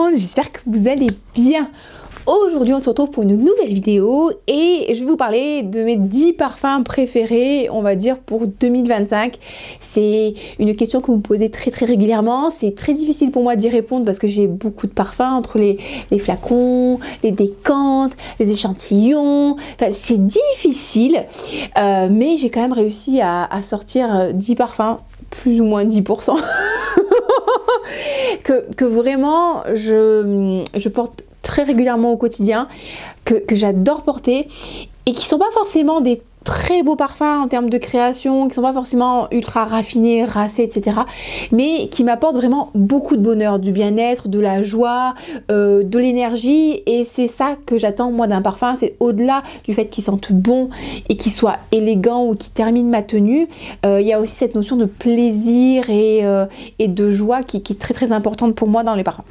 monde, j'espère que vous allez bien. Aujourd'hui on se retrouve pour une nouvelle vidéo et je vais vous parler de mes 10 parfums préférés, on va dire pour 2025. C'est une question que vous me posez très régulièrement, c'est très difficile pour moi d'y répondre parce que j'ai beaucoup de parfums entre les flacons, les décantes, les échantillons, enfin, c'est difficile, mais j'ai quand même réussi à sortir 10 parfums, plus ou moins 10%. que vraiment je porte très régulièrement au quotidien, que j'adore porter et qui sont pas forcément des très beaux parfums en termes de création, qui sont pas forcément ultra raffinés, racés, etc. mais qui m'apportent vraiment beaucoup de bonheur, du bien-être, de la joie, de l'énergie, et c'est ça que j'attends moi d'un parfum. C'est au-delà du fait qu'il sente bon et qu'il soit élégant ou qu'il termine ma tenue, il y a aussi cette notion de plaisir et de joie qui est très importante pour moi dans les parfums.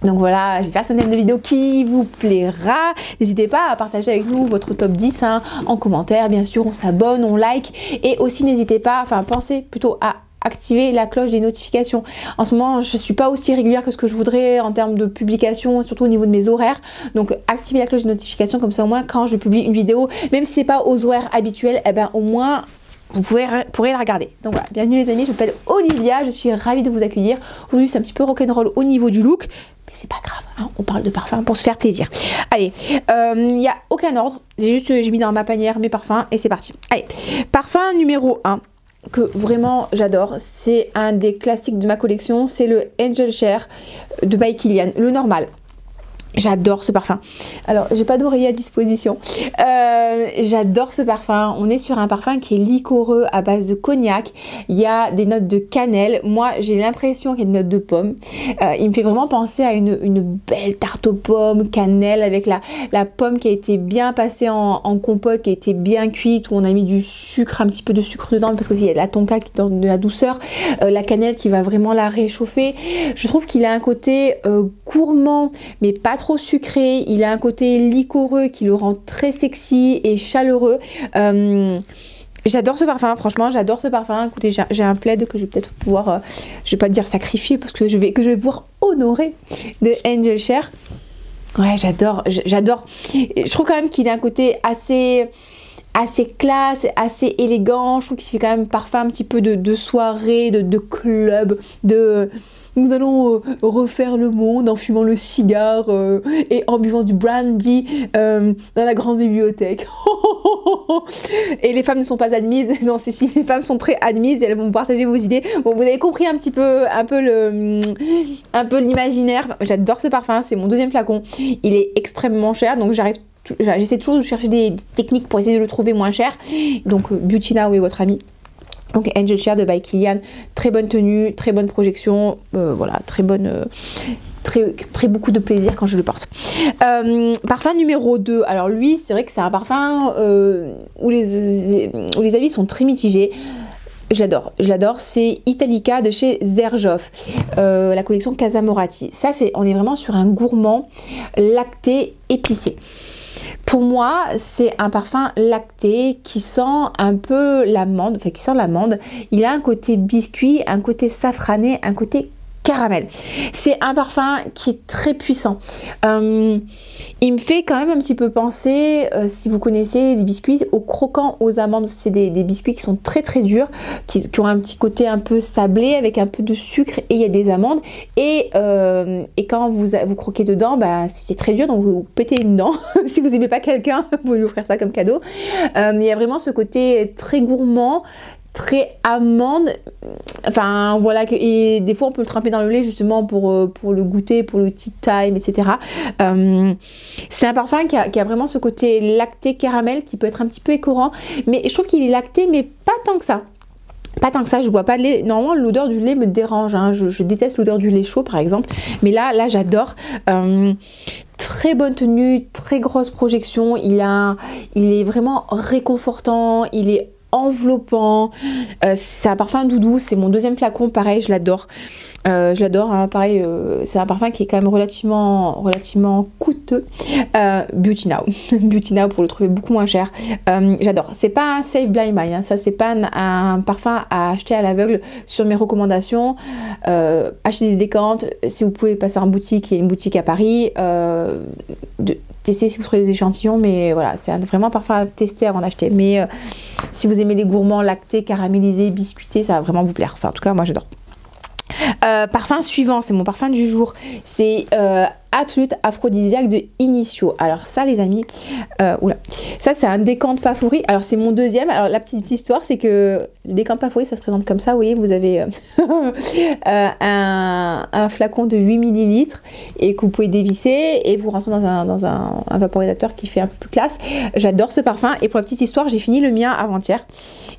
Donc voilà, j'espère que c'est une vidéo qui vous plaira. N'hésitez pas à partager avec nous votre top 10 en commentaire. Bien sûr, on s'abonne, on like. Et aussi, n'hésitez pas, enfin pensez plutôt à activer la cloche des notifications. En ce moment, je ne suis pas aussi régulière que ce que je voudrais en termes de publication, surtout au niveau de mes horaires. Donc, activez la cloche des notifications, comme ça au moins quand je publie une vidéo, même si ce n'est pas aux horaires habituels, eh ben, au moins vous pourrez la regarder. Donc voilà, bienvenue les amis, je m'appelle Olivia, je suis ravie de vous accueillir. Aujourd'hui c'est un petit peu rock'n'roll au niveau du look, mais c'est pas grave, hein, on parle de parfum pour se faire plaisir. Allez, il n'y a aucun ordre, j'ai mis dans ma panière mes parfums et c'est parti. Allez, parfum numéro 1 que vraiment j'adore, c'est un des classiques de ma collection, c'est le Angel Share de by Kilian, le normal. J'adore ce parfum. Alors, j'ai pas d'oreiller à disposition. J'adore ce parfum. On est sur un parfum qui est liquoreux à base de cognac. Il y a des notes de cannelle. Moi, j'ai l'impression qu'il y a des notes de pomme. Il me fait vraiment penser à une belle tarte aux pommes, cannelle, avec la pomme qui a été bien passée en compote, qui a été bien cuite, où on a mis du sucre, un petit peu de sucre dedans, parce qu'il y a de la tonka qui donne de la douceur. La cannelle qui va vraiment la réchauffer. Je trouve qu'il a un côté gourmand, mais pas trop sucré. Il a un côté liquoreux qui le rend très sexy et chaleureux. J'adore ce parfum, franchement j'adore ce parfum. Écoutez, j'ai un plaid que je vais peut-être pouvoir, je vais pas dire sacrifier, parce que je vais pouvoir honorer de Angel Share. Ouais, j'adore. Je trouve quand même qu'il a un côté assez classe, assez élégant. Je trouve qu'il fait quand même parfum un petit peu de soirée, de club, de... Nous allons refaire le monde en fumant le cigare et en buvant du brandy dans la grande bibliothèque. Et les femmes ne sont pas admises. Non, si, les femmes sont très admises et elles vont partager vos idées. Bon, vous avez compris un peu l'imaginaire. J'adore ce parfum, c'est mon deuxième flacon. Il est extrêmement cher, donc j'essaie toujours de chercher des techniques pour essayer de le trouver moins cher. Donc Beauty Now est votre ami. Donc Angel Share de by Kilian, très bonne tenue, très bonne projection, voilà, très beaucoup de plaisir quand je le porte. Parfum numéro 2, alors lui c'est vrai que c'est un parfum où les avis sont très mitigés. Je l'adore, c'est Italica de chez Xerjoff, la collection Casa Moratti. Ça, on est vraiment sur un gourmand lacté épicé. Pour moi, c'est un parfum lacté qui sent un peu l'amande, enfin qui sent l'amande. Il a un côté biscuit, un côté safrané, un côté caramel. C'est un parfum qui est très puissant. Il me fait quand même un petit peu penser, si vous connaissez les biscuits, aux croquants aux amandes. C'est des biscuits qui sont très durs, qui ont un petit côté un peu sablé avec un peu de sucre et il y a des amandes. Et quand vous croquez dedans, bah, c'est très dur, donc vous pétez une dent. Si vous n'aimez pas quelqu'un, vous pouvez lui offrir ça comme cadeau. Il y a vraiment ce côté très gourmand, très amande, enfin voilà, et des fois on peut le tremper dans le lait justement pour le goûter, pour le tea time, etc. C'est un parfum qui a vraiment ce côté lacté caramel qui peut être un petit peu écœurant, mais je trouve qu'il est lacté, mais pas tant que ça. Pas tant que ça, je bois pas de lait. Normalement, l'odeur du lait me dérange, hein. Je déteste l'odeur du lait chaud par exemple, mais là j'adore. Très bonne tenue, très grosse projection, il est vraiment réconfortant, il est enveloppant. C'est un parfum doudou, c'est mon deuxième flacon, pareil, je l'adore. Je l'adore, hein, pareil, c'est un parfum qui est quand même relativement coûteux. Beauty Now. Beauty Now pour le trouver beaucoup moins cher. J'adore. C'est pas un Save Blind Buy, hein, ça c'est pas un parfum à acheter à l'aveugle sur mes recommandations. Achetez des décantes, si vous pouvez passer en boutique, il y a une boutique à Paris. Testez si vous trouvez des échantillons, mais voilà, c'est vraiment un parfum à tester avant d'acheter. Mais si vous aimez les gourmands, lactés, caramélisés, biscuités, ça va vraiment vous plaire. Enfin, en tout cas, moi j'adore. Parfum suivant, c'est mon parfum du jour, c'est Absolute Aphrodisiaque de Initio. Alors ça les amis, oula, ça c'est un décante pas fourri. Alors c'est mon deuxième. Alors la petite histoire c'est que le décante pas fourri ça se présente comme ça, vous voyez, vous avez un flacon de 8 ml et que vous pouvez dévisser et vous rentrez dans un vaporisateur qui fait un peu plus classe. J'adore ce parfum et pour la petite histoire j'ai fini le mien avant-hier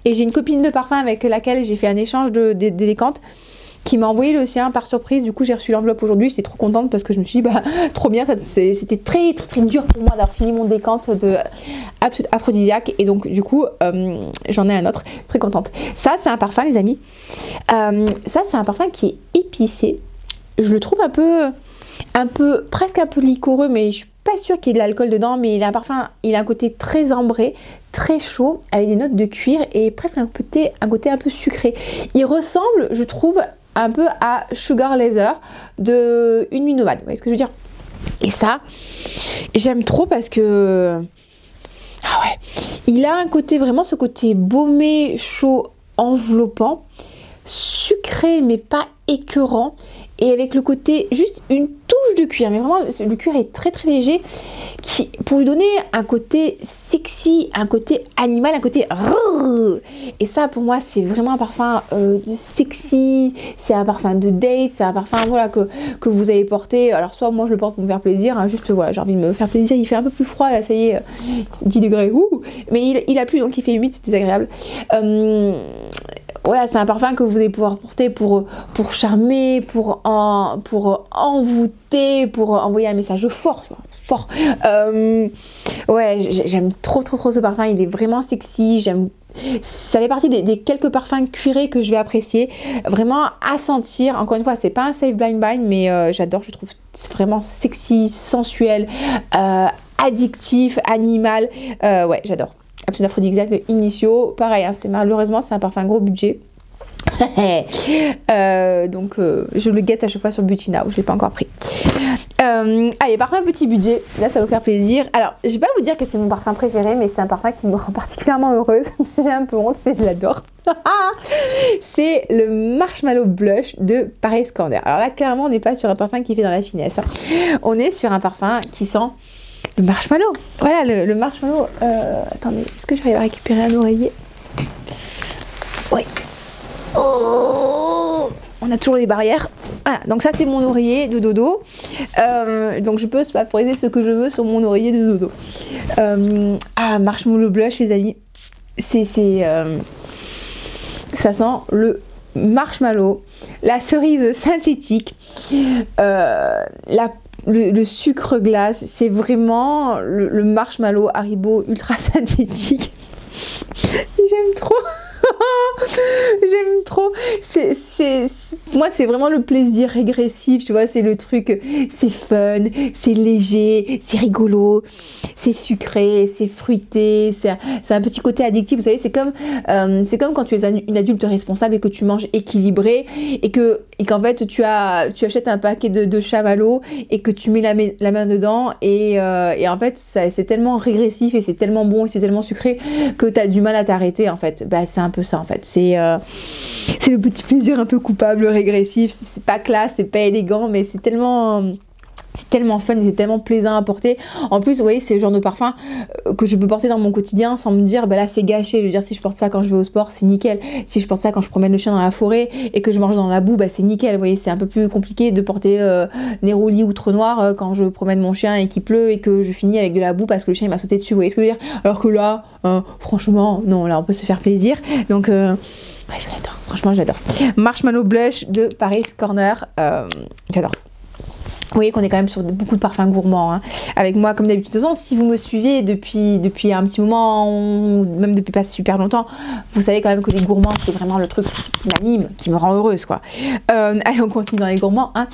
et j'ai une copine de parfum avec laquelle j'ai fait un échange de décantes qui m'a envoyé le sien par surprise. Du coup j'ai reçu l'enveloppe aujourd'hui, j'étais trop contente parce que je me suis dit bah trop bien, c'était très dur pour moi d'avoir fini mon décante de Absolute Aphrodisiaque et donc du coup j'en ai un autre, très contente. Ça c'est un parfum les amis, ça c'est un parfum qui est épicé, je le trouve presque un peu liquoreux, mais je suis pas sûre qu'il y ait de l'alcool dedans, mais il a un parfum, il a un côté très ambré, très chaud, avec des notes de cuir et presque un côté un peu sucré. Il ressemble, je trouve, un peu à Sugar Laser de Une Nuit Nomade, vous voyez ce que je veux dire? Et ça, j'aime trop parce que, ah ouais, il a un côté, vraiment ce côté baumé, chaud, enveloppant, sucré mais pas écœurant, et avec le côté, juste une touche de cuir, mais vraiment le cuir est très léger, pour lui donner un côté sexy, un côté animal, un côté rrrr. Et ça pour moi c'est vraiment un parfum de sexy, c'est un parfum de date, c'est un parfum voilà, que vous avez porté, alors soit moi je le porte pour me faire plaisir, hein, juste voilà, j'ai envie de me faire plaisir, il fait un peu plus froid, là, ça y est, 10 degrés, mais il a plu donc il fait humide, c'est désagréable. Voilà, c'est un parfum que vous allez pouvoir porter pour charmer, pour envoûter, pour envoyer un message fort, tu vois, fort. Ouais, j'aime trop ce parfum, il est vraiment sexy, ça fait partie des quelques parfums cuirés que je vais apprécier, vraiment à sentir. Encore une fois, c'est pas un Save Blind Buy, mais j'adore, je trouve vraiment sexy, sensuel, addictif, animal, ouais, j'adore. Absolute Aphrodisiaque de Initio, pareil, hein, malheureusement c'est un parfum gros budget. Donc je le guette à chaque fois sur Beauty Now, je l'ai pas encore pris. Allez, parfum petit budget, là ça va vous faire plaisir. Alors je vais pas vous dire que c'est mon parfum préféré, mais c'est un parfum qui me rend particulièrement heureuse. J'ai un peu honte mais je l'adore. C'est le Marshmallow Blush de Paris Corner. Alors là clairement on n'est pas sur un parfum qui fait dans la finesse, hein. On est sur un parfum qui sent le marshmallow. Voilà le marshmallow. Attendez, est-ce que j'arrive à récupérer un oreiller? Oui. Oh, on a toujours les barrières. Voilà, donc ça c'est mon oreiller de dodo. Donc je peux vaporiser ce que je veux sur mon oreiller de dodo. Marshmallow Blush les amis. Ça sent le marshmallow, la cerise synthétique, le sucre glace, c'est vraiment le marshmallow Haribo ultra synthétique. J'aime trop. J'aime trop. Moi c'est vraiment le plaisir régressif, tu vois, c'est le truc, c'est fun, c'est léger, c'est rigolo, c'est sucré, c'est fruité, c'est un petit côté addictif, vous savez, c'est comme quand tu es une adulte responsable et que tu manges équilibré et qu'en fait tu achètes un paquet de chamallows et que tu mets la main dedans et en fait c'est tellement régressif et c'est tellement bon et c'est tellement sucré que tu as du mal à t'arrêter en fait. Bah c'est un peu ça en fait, c'est le petit plaisir un peu coupable, régressif, c'est pas classe, c'est pas élégant, mais c'est tellement fun et c'est tellement plaisant à porter. En plus vous voyez c'est le genre de parfum que je peux porter dans mon quotidien sans me dire bah là c'est gâché. Je veux dire si je porte ça quand je vais au sport c'est nickel, si je porte ça quand je promène le chien dans la forêt et que je mange dans la boue bah c'est nickel. Vous voyez c'est un peu plus compliqué de porter Neroli ou Trou Noir quand je promène mon chien et qu'il pleut et que je finis avec de la boue parce que le chien il m'a sauté dessus, vous voyez ce que je veux dire. Alors que là franchement non, là on peut se faire plaisir donc ouais, je l'adore, franchement j'adore. Marshmallow Blush de Paris Corner, j'adore. Vous voyez qu'on est quand même sur beaucoup de parfums gourmands hein, avec moi comme d'habitude. De toute façon, si vous me suivez depuis un petit moment, ou même depuis pas super longtemps, vous savez quand même que les gourmands, c'est vraiment le truc qui m'anime, qui me rend heureuse quoi. Allez, on continue dans les gourmands. Hein.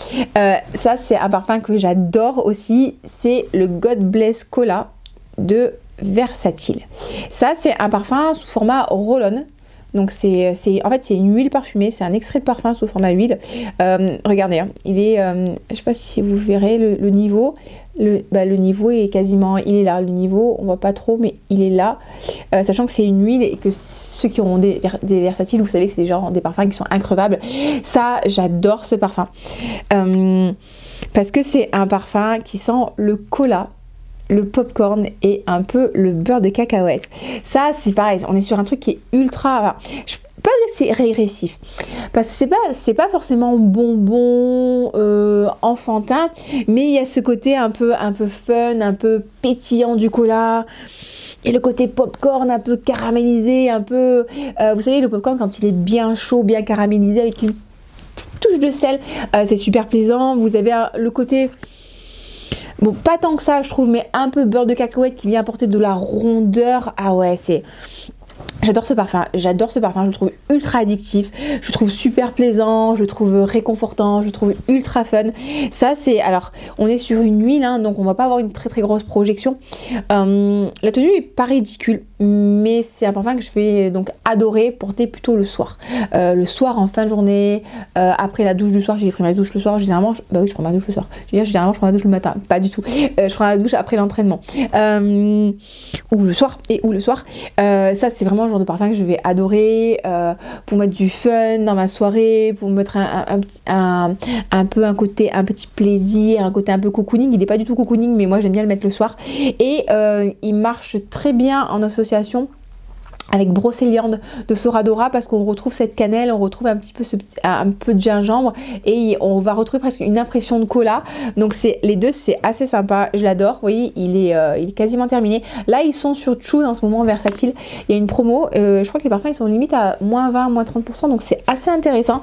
Ça, c'est un parfum que j'adore aussi, c'est le God Bless Cola de Versatile. Ça, c'est un parfum sous format roll-on. Donc en fait c'est une huile parfumée, c'est un extrait de parfum sous format huile. Regardez, hein, il est, je sais pas si vous verrez le niveau. Le niveau est quasiment, il est là, le niveau, on voit pas trop, mais il est là. Sachant que c'est une huile et que ceux qui auront des versatiles, vous savez que c'est des parfums qui sont increvables. Ça, j'adore ce parfum. Parce que c'est un parfum qui sent le cola, le popcorn et un peu le beurre de cacahuète. Ça, c'est pareil, on est sur un truc qui est ultra... Enfin, je peux pas dire que c'est régressif, parce que c'est pas forcément bonbon enfantin, mais il y a ce côté un peu fun, un peu pétillant du cola, et le côté popcorn un peu caramélisé, un peu... vous savez, le popcorn, quand il est bien chaud, bien caramélisé, avec une petite touche de sel, c'est super plaisant. Vous avez le côté... Bon, pas tant que ça, je trouve, mais un peu beurre de cacahuète qui vient apporter de la rondeur. Ah ouais, c'est... J'adore ce parfum, je le trouve ultra addictif, je le trouve super plaisant, je le trouve réconfortant, je le trouve ultra fun. Ça c'est, alors on est sur une huile, hein, donc on va pas avoir une très grosse projection. La tenue est pas ridicule, mais c'est un parfum que je vais donc adorer porter plutôt le soir. Le soir en fin de journée, après la douche du soir, j'ai pris ma douche le soir, généralement, bah oui je prends ma douche le soir, généralement je prends ma douche le matin, pas du tout, je prends la douche après l'entraînement, ou le soir, ça c'est vraiment le genre de parfum que je vais adorer pour mettre du fun dans ma soirée, pour mettre un peu un côté un petit plaisir, un côté un peu cocooning. Il n'est pas du tout cocooning, mais moi j'aime bien le mettre le soir, et il marche très bien en association avec Brocéliande de Soradora, parce qu'on retrouve cette cannelle, on retrouve un peu de gingembre, et on va retrouver presque une impression de cola. Donc les deux, c'est assez sympa, je l'adore. Vous voyez, il est quasiment terminé. Là ils sont sur Choose en ce moment, Versatile, il y a une promo, je crois que les parfums ils sont limite à moins 20, moins 30%, donc c'est assez intéressant.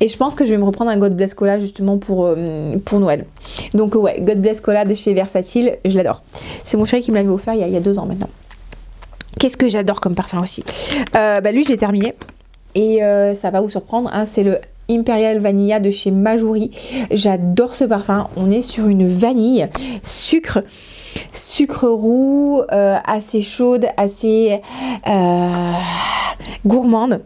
Et je pense que je vais me reprendre un God Bless Cola justement pour Noël. Donc ouais, God Bless Cola de chez Versatile, je l'adore. C'est mon chéri qui me l'avait offert il y a 2 ans maintenant. Qu'est-ce que j'adore comme parfum aussi, lui j'ai terminé, et ça va vous surprendre, hein, c'est le Imperial Vanilla de chez Majuri. J'adore ce parfum, on est sur une vanille, sucre roux, assez chaude, assez gourmande.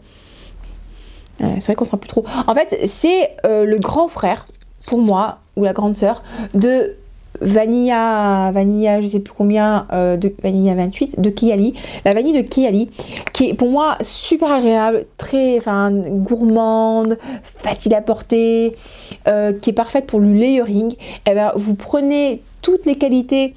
C'est vrai qu'on sent plus trop. En fait c'est le grand frère pour moi, ou la grande sœur de Vanilla, je sais plus combien, de Vanilla 28 de Keyali. La vanille de Keyali qui est pour moi super agréable, très gourmande, facile à porter, qui est parfaite pour le layering. Et ben, vous prenez toutes les qualités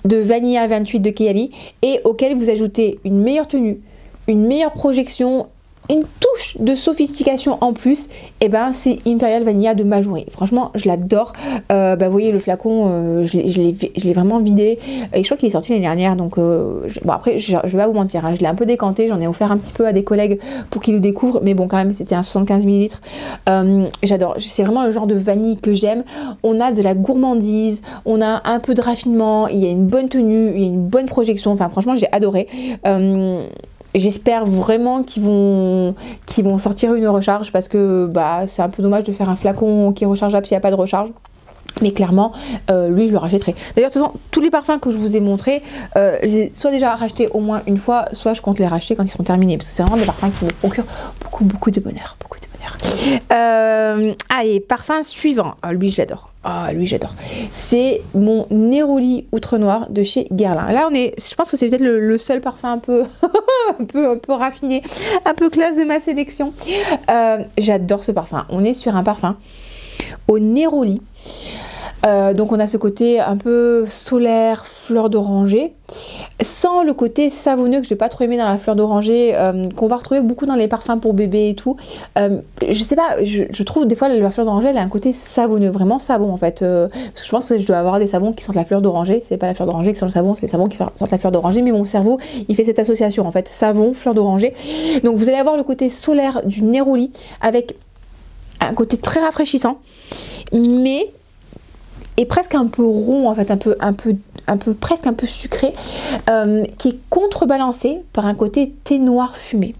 de Vanilla 28 de Keyali et auquel vous ajoutez une meilleure tenue, une meilleure projection, une touche de sophistication en plus, et ben c'est Imperial Vanilla de Majuri. Franchement je l'adore. Vous voyez le flacon, je l'ai vraiment vidé, et je crois qu'il est sorti l'année dernière, donc bon après je vais pas vous mentir, hein, je l'ai un peu décanté, j'en ai offert un petit peu à des collègues pour qu'ils le découvrent, mais bon quand même c'était un 75 ml. J'adore, c'est vraiment le genre de vanille que j'aime. On a de la gourmandise, on a un peu de raffinement, il y a une bonne tenue, il y a une bonne projection, enfin franchement j'ai adoré. J'espère vraiment qu'ils vont sortir une recharge, parce que c'est un peu dommage de faire un flacon qui est rechargeable s'il n'y a pas de recharge. Mais clairement, lui, je le rachèterai. D'ailleurs, de toute façon, tous les parfums que je vous ai montrés, je les ai soit déjà rachetés au moins une fois, soit je compte les racheter quand ils seront terminés. Parce que c'est vraiment des parfums qui me procurent beaucoup de bonheur. Allez, parfum suivant. Lui, je l'adore. C'est mon Neroli Outre Noir de chez Guerlain. Là, je pense que c'est peut-être le seul parfum un peu raffiné, un peu classe de ma sélection. J'adore ce parfum. On est sur un parfum au Neroli. Donc on a ce côté un peu solaire, fleur d'oranger, sans le côté savonneux que je n'ai pas trop aimé dans la fleur d'oranger, qu'on va retrouver beaucoup dans les parfums pour bébé et tout. Je sais pas, je trouve des fois la fleur d'oranger elle a un côté savonneux, vraiment savon en fait. Je pense que je dois avoir des savons qui sentent la fleur d'oranger, c'est pas la fleur d'oranger qui sent le savon, c'est les savons qui sentent la fleur d'oranger, mais mon cerveau il fait cette association en fait, savon, fleur d'oranger. Donc vous allez avoir le côté solaire du Neroli avec un côté très rafraîchissant, mais et presque un peu rond en fait, presque un peu sucré, qui est contrebalancé par un côté thé noir fumé.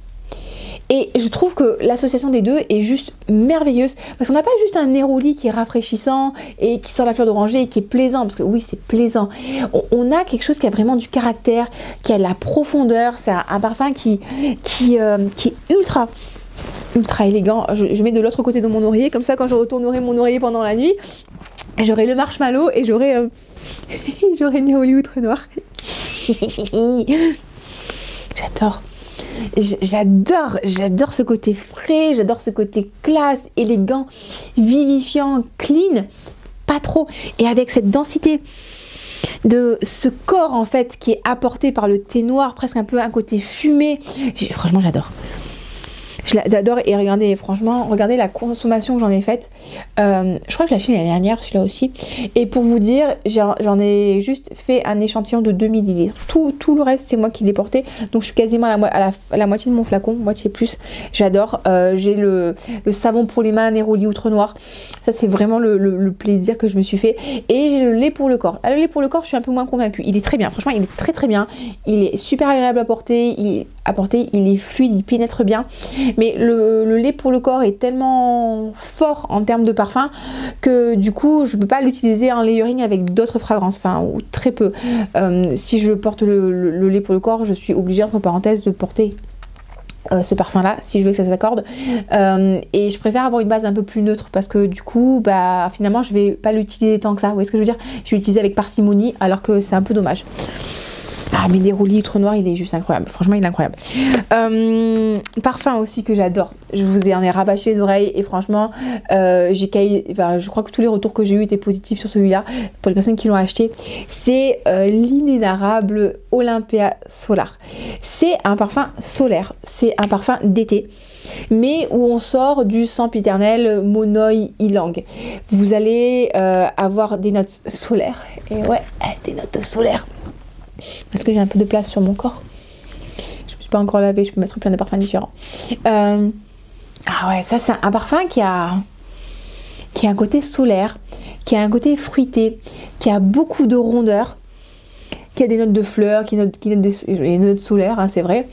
Et je trouve que l'association des deux est juste merveilleuse, parce qu'on n'a pas juste un neroli qui est rafraîchissant et qui sent la fleur d'oranger et qui est plaisant, parce que oui, c'est plaisant. On a quelque chose qui a vraiment du caractère, qui a de la profondeur. C'est un parfum qui est ultra élégant. Je mets de l'autre côté de mon oreiller, comme ça quand je retournerai mon oreiller pendant la nuit, j'aurai le marshmallow et j'aurai Neroli Outre Noir. J'adore ce côté frais, j'adore ce côté classe, élégant, vivifiant, clean, pas trop, et avec cette densité de ce corps en fait qui est apporté par le thé noir, presque un peu un côté fumé. Franchement, j'adore. J'adore, et regardez, franchement, regardez la consommation que j'en ai faite. Je crois que je l'ai acheté l'année dernière, celui-là aussi. Et pour vous dire, j'en ai juste fait un échantillon de 2 ml. Tout le reste, c'est moi qui l'ai porté. Donc je suis quasiment à la moitié de mon flacon, moitié plus. J'adore. J'ai le savon pour les mains Neroli Outre Noir. Ça, c'est vraiment le plaisir que je me suis fait. Et j'ai le lait pour le corps. Alors, le lait pour le corps, je suis un peu moins convaincue. Il est très bien. Franchement, il est très bien. Il est super agréable à porter. Il est fluide, il pénètre bien. Mais le lait pour le corps est tellement fort en termes de parfum que du coup je ne peux pas l'utiliser en layering avec d'autres fragrances, enfin, ou très peu. Si je porte le lait pour le corps, je suis obligée entre parenthèses de porter ce parfum là si je veux que ça s'accorde, et je préfère avoir une base un peu plus neutre, parce que du coup finalement je vais pas l'utiliser tant que ça. Vous voyez ce que je veux dire? Je vais l'utiliser avec parcimonie, alors que c'est un peu dommage. Ah, mais Neroli Outre Noir, il est juste incroyable. Franchement, il est incroyable. Parfum aussi que j'adore. Je vous en ai rabâché les oreilles, et franchement, je crois que tous les retours que j'ai eu étaient positifs sur celui-là, pour les personnes qui l'ont acheté. C'est l'inénarrable Olympia Solar. C'est un parfum solaire. C'est un parfum d'été, mais où on sort du sempiternel Monoi Ylang. Vous allez avoir des notes solaires. Et ouais, des notes solaires. Parce que j'ai un peu de place sur mon corps. Je me suis pas encore lavée, je peux mettre plein de parfums différents. Ah ouais, ça c'est un parfum qui a un côté solaire, qui a un côté fruité, qui a beaucoup de rondeur, qui a des notes de fleurs, qui a des notes solaires, hein, c'est vrai.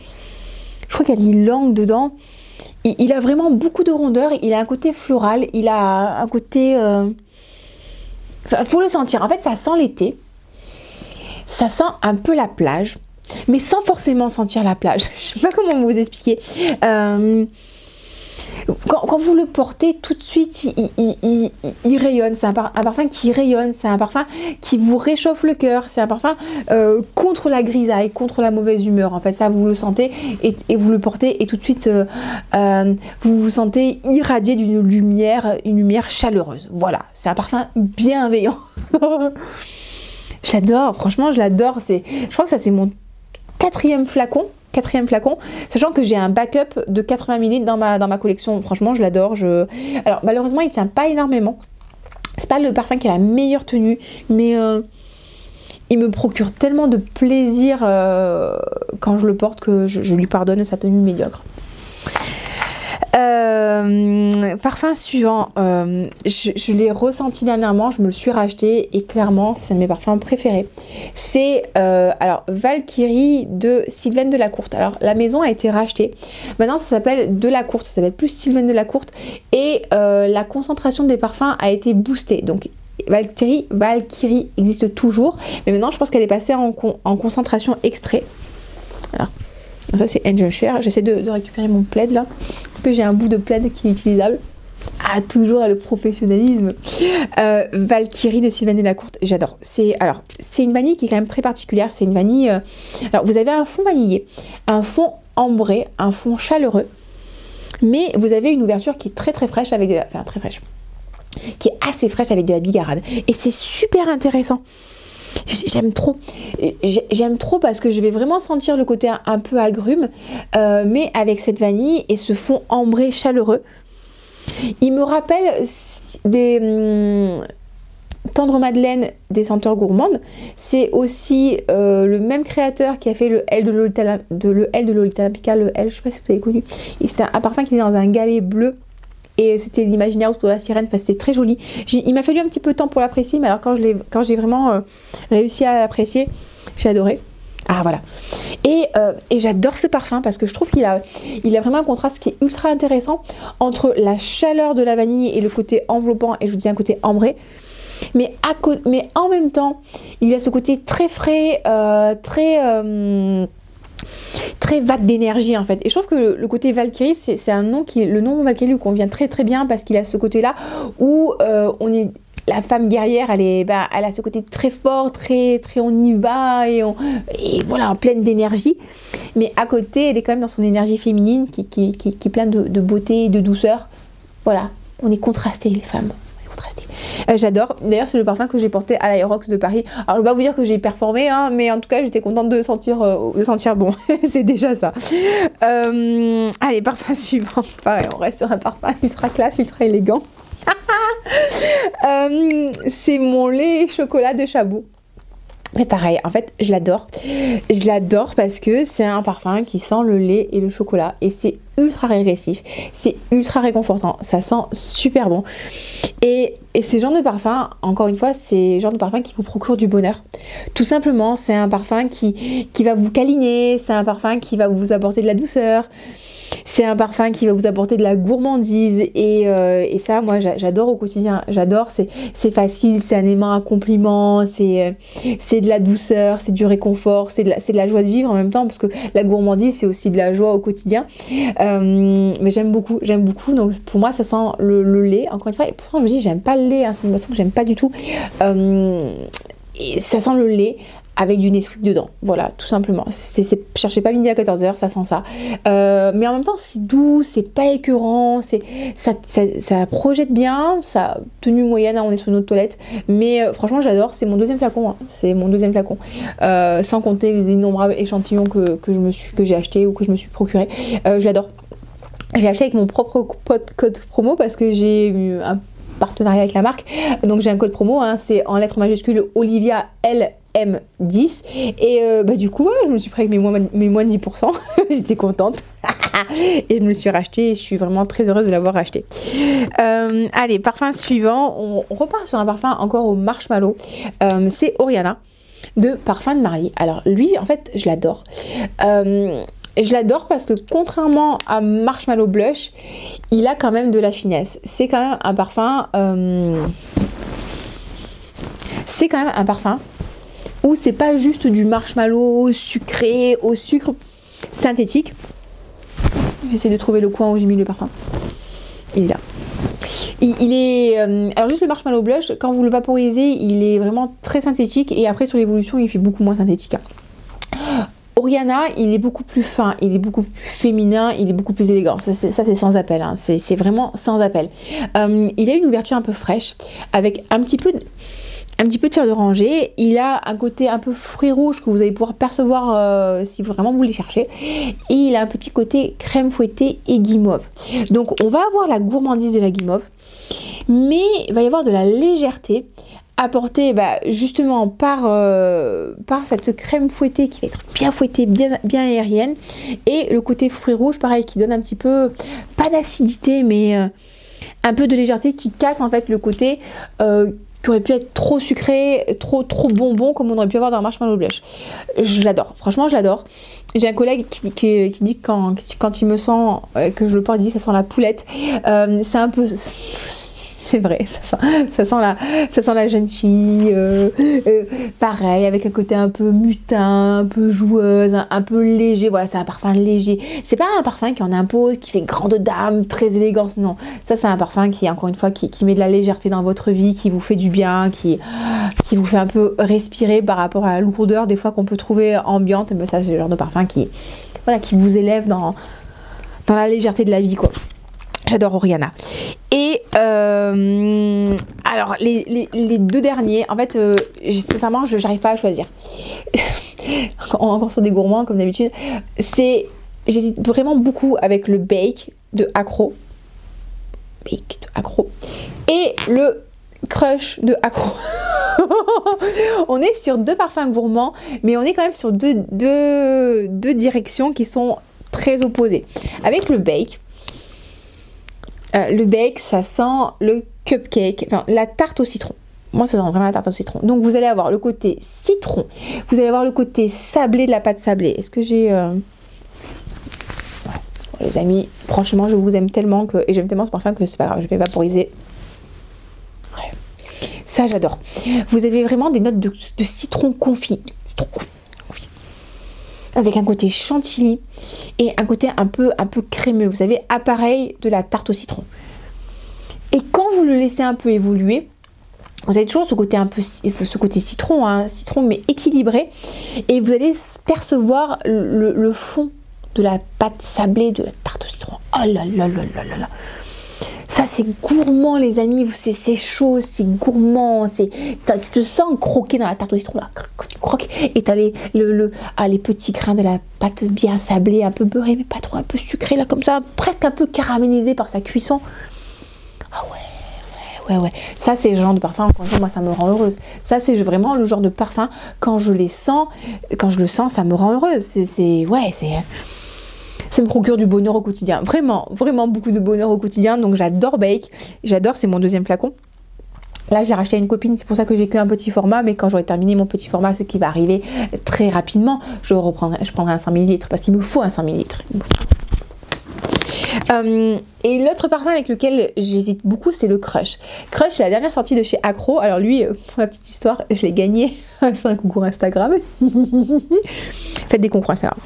Je crois qu'il y a de l'ylang dedans. Il a vraiment beaucoup de rondeur, il a un côté floral, il a un côté... Enfin, faut le sentir, en fait ça sent l'été. Ça sent un peu la plage, mais sans forcément sentir la plage. Je sais pas comment vous expliquer. Quand vous le portez, tout de suite, il rayonne. C'est un parfum qui rayonne. C'est un parfum qui vous réchauffe le cœur. C'est un parfum contre la grisaille, contre la mauvaise humeur. En fait, ça, vous le sentez et vous le portez, et tout de suite, vous vous sentez irradié d'une lumière, une lumière chaleureuse. Voilà, c'est un parfum bienveillant. Je l'adore, franchement je l'adore. Je crois que ça c'est mon quatrième flacon, sachant que j'ai un backup de 80 ml dans ma collection. Franchement je l'adore. Alors malheureusement il tient pas énormément, c'est pas le parfum qui a la meilleure tenue, mais il me procure tellement de plaisir quand je le porte, que je lui pardonne sa tenue médiocre. Parfum suivant, je l'ai ressenti dernièrement, je me le suis racheté, et clairement c'est un de mes parfums préférés. C'est alors Valkyrie de Sylvaine Delacourte. Alors la maison a été rachetée, maintenant ça s'appelle Delacourte, ça s'appelle plus Sylvaine Delacourte, et la concentration des parfums a été boostée. Donc Valkyrie existe toujours, mais maintenant je pense qu'elle est passée en concentration extrait. Alors ça c'est Angel Share. J'essaie de récupérer mon plaid là, parce que j'ai un bout de plaid qui est utilisable. Ah, toujours le professionnalisme. Valkyrie de Sylvaine Delacourte, j'adore. C'est une vanille qui est quand même très particulière. C'est une vanille... alors vous avez un fond vanillé, un fond ambré, un fond chaleureux, mais vous avez une ouverture qui est très fraîche, avec de la... Enfin très fraîche, qui est assez fraîche avec de la bigarade. Et c'est super intéressant. J'aime trop parce que je vais vraiment sentir le côté un peu agrume, mais avec cette vanille et ce fond ambré chaleureux. Il me rappelle des Tendre Madeleine des Senteurs Gourmandes. C'est aussi le même créateur qui a fait le L de Lolita Pica, le L, je sais pas si vous avez connu. C'est un parfum qui est dans un galet bleu et c'était l'imaginaire autour de la sirène, enfin c'était très joli. Il m'a fallu un petit peu de temps pour l'apprécier, mais alors quand j'ai vraiment réussi à l'apprécier, j'ai adoré. Ah voilà. Et j'adore ce parfum parce que je trouve qu'il a vraiment un contraste qui est ultra intéressant entre la chaleur de la vanille et le côté enveloppant, et je vous dis un côté ambré. Mais en même temps, il y a ce côté très frais, très vague d'énergie en fait. Et je trouve que le côté Valkyrie, c'est un nom le nom Valkyrie lui convient très très bien parce qu'il a ce côté-là où la femme guerrière, elle a ce côté très fort, très on y va et voilà, pleine d'énergie. Mais à côté, elle est quand même dans son énergie féminine qui est pleine de beauté et de douceur. Voilà, on est contrastés les femmes. J'adore. D'ailleurs, c'est le parfum que j'ai porté à l'Aérox de Paris. Alors, je vais pas vous dire que j'ai performé, hein, mais en tout cas, j'étais contente de sentir bon. C'est déjà ça. Allez, parfum suivant. Pareil, on reste sur un parfum ultra classe, ultra élégant. C'est mon lait chocolat de Chabot. Mais pareil, en fait, je l'adore. Je l'adore parce que c'est un parfum qui sent le lait et le chocolat. Et c'est ultra régressif. C'est ultra réconfortant. Ça sent super bon. Et ce genre de parfum, encore une fois, c'est le genre de parfum qui vous procure du bonheur. Tout simplement, c'est un parfum qui va vous câliner. C'est un parfum qui va vous apporter de la douceur. C'est un parfum qui va vous apporter de la gourmandise et ça, moi, j'adore au quotidien. J'adore, c'est facile, c'est un aimant à compliment, c'est de la douceur, c'est du réconfort, c'est de la joie de vivre en même temps parce que la gourmandise, c'est aussi de la joie au quotidien. Mais j'aime beaucoup. Donc pour moi, ça sent le lait. Encore une fois, et pourtant je me dis, j'aime pas le lait, hein, c'est une boisson que j'aime pas du tout. Et ça sent le lait avec du Nesquik dedans, voilà, tout simplement. Cherchez pas midi à 14h, ça sent ça. Mais en même temps, c'est doux, c'est pas écœurant, ça projette bien, ça tenue moyenne, hein, on est sur notre toilette. Mais franchement, j'adore, c'est mon deuxième flacon, hein, c'est mon deuxième flacon. Sans compter les innombrables échantillons que j'ai acheté ou que je me suis procuré. J'adore. J'ai acheté avec mon propre code promo parce que j'ai eu un partenariat avec la marque. Donc j'ai un code promo, hein, c'est en lettres majuscules Olivia LM10 et du coup voilà, je me suis pris avec mes moins de 10%. J'étais contente et je me le suis racheté et je suis vraiment très heureuse de l'avoir racheté. Allez, parfum suivant, on repart sur un parfum encore au marshmallow. C'est Oriana de Parfum de Marly. Alors lui, en fait, je l'adore. Je l'adore parce que contrairement à Marshmallow Blush, il a quand même de la finesse. C'est quand même un parfum... où c'est pas juste du marshmallow sucré au sucre synthétique. J'essaie de trouver le coin où j'ai mis le parfum. Il est là. Il est... alors juste le Marshmallow Blush, quand vous le vaporisez, il est vraiment très synthétique et après sur l'évolution, il fait beaucoup moins synthétique. Oriana, il est beaucoup plus fin, il est beaucoup plus féminin, il est beaucoup plus élégant. Ça c'est sans appel, hein. C'est vraiment sans appel. Il a une ouverture un peu fraîche, avec un petit peu de fer d'oranger. Il a un côté un peu fruit rouge que vous allez pouvoir percevoir si vraiment vous les cherchez. Et il a un petit côté crème fouettée et guimauve. Donc on va avoir la gourmandise de la guimauve, mais il va y avoir de la légèreté apportée justement par cette crème fouettée qui va être bien fouettée, bien aérienne, et le côté fruit rouge pareil qui donne un petit peu, pas d'acidité mais un peu de légèreté qui casse en fait le côté qui aurait pu être trop sucré, trop bonbon comme on aurait pu avoir dans un Marshmallow Blush. Je l'adore, franchement je l'adore. J'ai un collègue qui dit que quand il me sent que je le porte, il dit ça sent la poulette. C'est un peu... C'est vrai, ça sent la jeune fille, pareil, avec un côté un peu mutin, un peu joueuse, un peu léger. Voilà, c'est un parfum léger. C'est pas un parfum qui en impose, qui fait grande dame, très élégance, non. Ça, c'est un parfum qui, encore une fois, qui met de la légèreté dans votre vie, qui vous fait du bien, qui vous fait un peu respirer par rapport à la lourdeur des fois qu'on peut trouver ambiante. Mais ça, c'est le genre de parfum qui vous élève dans la légèreté de la vie, quoi. J'adore Oriana. Et alors les deux derniers, en fait, sincèrement, je n'arrive pas à choisir. Encore sur des gourmands comme d'habitude. J'hésite vraiment beaucoup avec le Bake de Accro. Et le Crush de Accro. On est sur deux parfums gourmands, mais on est quand même sur deux directions qui sont très opposées. Avec le Bake, Le bake, ça sent le cupcake, enfin la tarte au citron. Moi, ça sent vraiment la tarte au citron. Donc, vous allez avoir le côté citron. Vous allez avoir le côté sablé de la pâte sablée. Est-ce que j'ai... Les amis, franchement, je vous aime tellement que... Et j'aime tellement ce parfum que c'est pas grave, je vais vaporiser. Ouais. Ça, j'adore. Vous avez vraiment des notes de citron confit. Citron confit. Avec un côté chantilly et un côté un peu crémeux. Vous savez, appareil de la tarte au citron. Et quand vous le laissez un peu évoluer, vous avez toujours ce côté citron, hein, citron mais équilibré, et vous allez percevoir le fond de la pâte sablée de la tarte au citron. Oh là là là là là là. Ça c'est gourmand les amis, c'est chaud, c'est gourmand, tu te sens croquer dans la tarte au citron là, tu croques et tu as les petits grains de la pâte bien sablée, un peu beurrée mais pas trop, un peu sucrée là comme ça, presque un peu caramélisée par sa cuisson. Ah ouais. Ouais. Ça, c'est le genre de parfum, encore une fois, moi, ça me rend heureuse. Ça, c'est vraiment le genre de parfum, quand je le sens, ça me rend heureuse. Ça me procure du bonheur au quotidien. Vraiment, vraiment beaucoup de bonheur au quotidien. Donc, j'adore Bake. J'adore, c'est mon deuxième flacon. Là, j'ai racheté à une copine, c'est pour ça que j'ai qu'un petit format. Mais quand j'aurai terminé mon petit format, ce qui va arriver très rapidement, je prendrai un 100 ml parce qu'il me faut un 100 ml. Et l'autre parfum avec lequel j'hésite beaucoup, c'est le Crush. Crush, c'est la dernière sortie de chez Accro. Alors lui, pour la petite histoire, je l'ai gagné sur un concours Instagram. Faites des concours Instagram.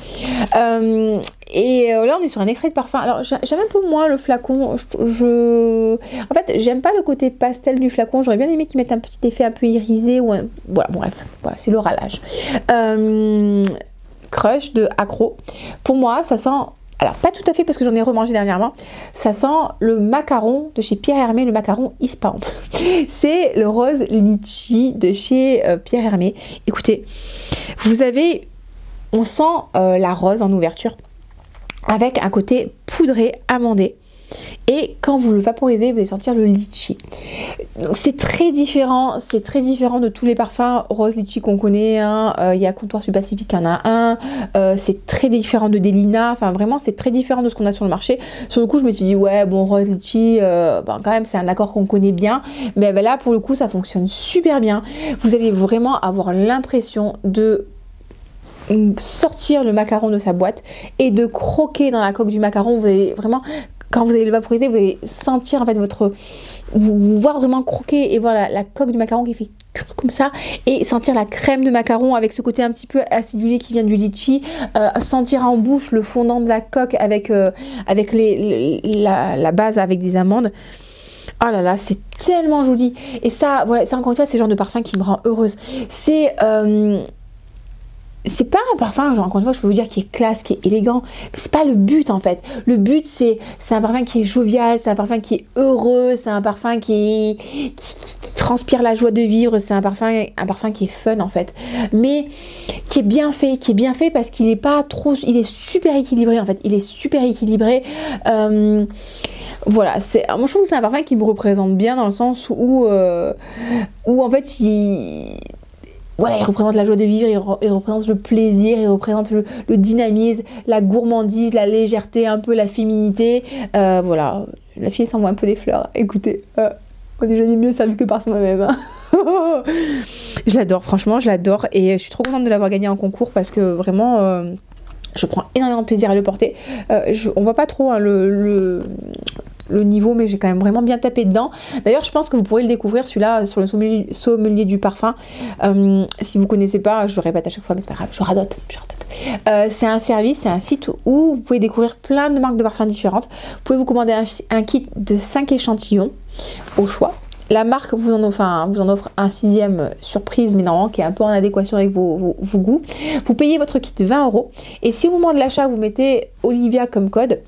Et là, on est sur un extrait de parfum. Alors, j'aime un peu moins le flacon. En fait, j'aime pas le côté pastel du flacon. J'aurais bien aimé qu'ils mettent un petit effet un peu irisé. Voilà, bon, bref. Voilà, c'est le râlage. Crush de Accro. Pour moi, ça sent... Alors, pas tout à fait parce que j'en ai remangé dernièrement. Ça sent le macaron de chez Pierre Hermé, le macaron Ispamp. C'est le rose litchi de chez Pierre Hermé. Écoutez, on sent la rose en ouverture avec un côté poudré, amandé. Et quand vous le vaporisez, vous allez sentir le litchi. C'est très différent de tous les parfums rose litchi qu'on connaît. Il y a Comptoir du Pacifique, il y en a un. C'est très différent de Delina. Enfin, vraiment, c'est très différent de ce qu'on a sur le marché. Sur le coup, je me suis dit, ouais, bon, rose litchi, quand même, c'est un accord qu'on connaît bien. Mais là, pour le coup, ça fonctionne super bien. Vous allez vraiment avoir l'impression de sortir le macaron de sa boîte et de croquer dans la coque du macaron. Vous allez vraiment... Quand vous allez le vaporiser, vous allez sentir en fait vous voir vraiment croquer et voir la coque du macaron qui fait comme ça, et sentir la crème de macaron avec ce côté un petit peu acidulé qui vient du litchi, sentir en bouche le fondant de la coque avec la base avec des amandes. Oh là là, c'est tellement joli. Et ça, voilà, c'est encore une fois, c'est le genre de parfum qui me rend heureuse. C'est pas un parfum, genre, encore une fois, je peux vous dire, qui est classe, qui est élégant, mais c'est pas le but en fait. Le but, c'est un parfum qui est jovial, c'est un parfum qui est heureux, c'est un parfum qui transpire la joie de vivre, c'est un parfum qui est fun en fait, mais qui est bien fait parce qu'il est pas trop, il est super équilibré en fait, voilà, moi je trouve que c'est un parfum qui me représente bien dans le sens où en fait il représente la joie de vivre, il représente le plaisir, il représente le dynamisme, la gourmandise, la légèreté, un peu la féminité. Voilà, la fille s'envoie un peu des fleurs. Écoutez, on est jamais mieux servi que par soi-même. Hein. Je l'adore, franchement, je l'adore. Et je suis trop contente de l'avoir gagné en concours parce que vraiment, je prends énormément de plaisir à le porter. On voit pas trop hein, le niveau, mais j'ai quand même vraiment bien tapé dedans. D'ailleurs, je pense que vous pourrez le découvrir celui-là sur le sommelier du parfum. Si vous connaissez pas, je le répète à chaque fois, mais c'est pas grave, je radote. C'est un service, c'est un site où vous pouvez découvrir plein de marques de parfums différentes. Vous pouvez vous commander un kit de 5 échantillons au choix. La marque vous en offre un 6e surprise, mais normalement qui est un peu en adéquation avec vos goûts. Vous payez votre kit 20 €. Et si au moment de l'achat, vous mettez Olivia comme code,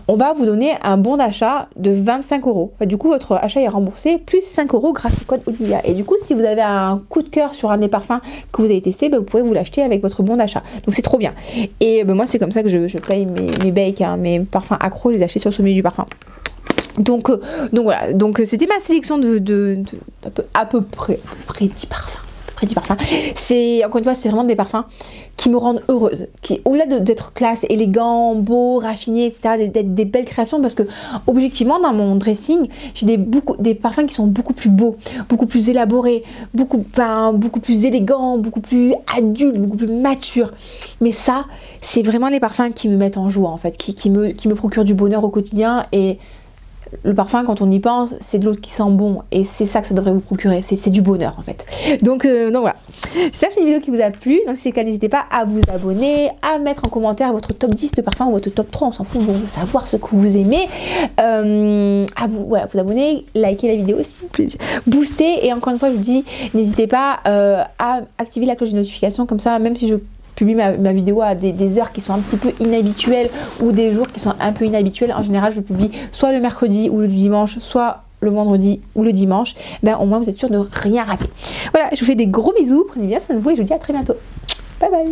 on va vous donner un bon d'achat de 25 €. Enfin, du coup, votre achat est remboursé, plus 5 € grâce au code Olivia. Et du coup, si vous avez un coup de cœur sur un des parfums que vous avez testé, vous pourrez vous l'acheter avec votre bon d'achat. Donc, c'est trop bien. Et moi, c'est comme ça que je paye mes bakes, hein, mes parfums accros, les acheter sur le sommelier du parfum. Donc voilà, donc c'était ma sélection à peu près 10 parfums. C'est, encore une fois, c'est vraiment des parfums qui me rendent heureuse, qui au-delà d'être classe, élégant, beau, raffiné, etc., d'être des belles créations, parce que objectivement dans mon dressing, j'ai des parfums qui sont beaucoup plus beaux, beaucoup plus élaborés, beaucoup plus élégants, beaucoup plus adultes, beaucoup plus matures. Mais ça, c'est vraiment les parfums qui me mettent en joie en fait, qui me procurent du bonheur au quotidien. Et le parfum, quand on y pense, c'est de l'eau qui sent bon, et c'est ça que ça devrait vous procurer, c'est du bonheur en fait. Donc voilà, j'espère que c'est une vidéo qui vous a plu. Donc si c'est le cas, n'hésitez pas à vous abonner, à mettre en commentaire votre top 10 de parfums ou votre top 3, on s'en fout, on veut savoir ce que vous aimez, à vous abonner, liker la vidéo s'il vous plaît, booster, et encore une fois je vous dis, n'hésitez pas à activer la cloche de notification, comme ça même si je publie ma vidéo à des heures qui sont un petit peu inhabituelles ou des jours qui sont un peu inhabituels. En général, je publie soit le mercredi ou le dimanche, soit le vendredi ou le dimanche. Ben, au moins, vous êtes sûr de rien rater. Voilà, je vous fais des gros bisous. Prenez bien soin de vous et je vous dis à très bientôt. Bye bye.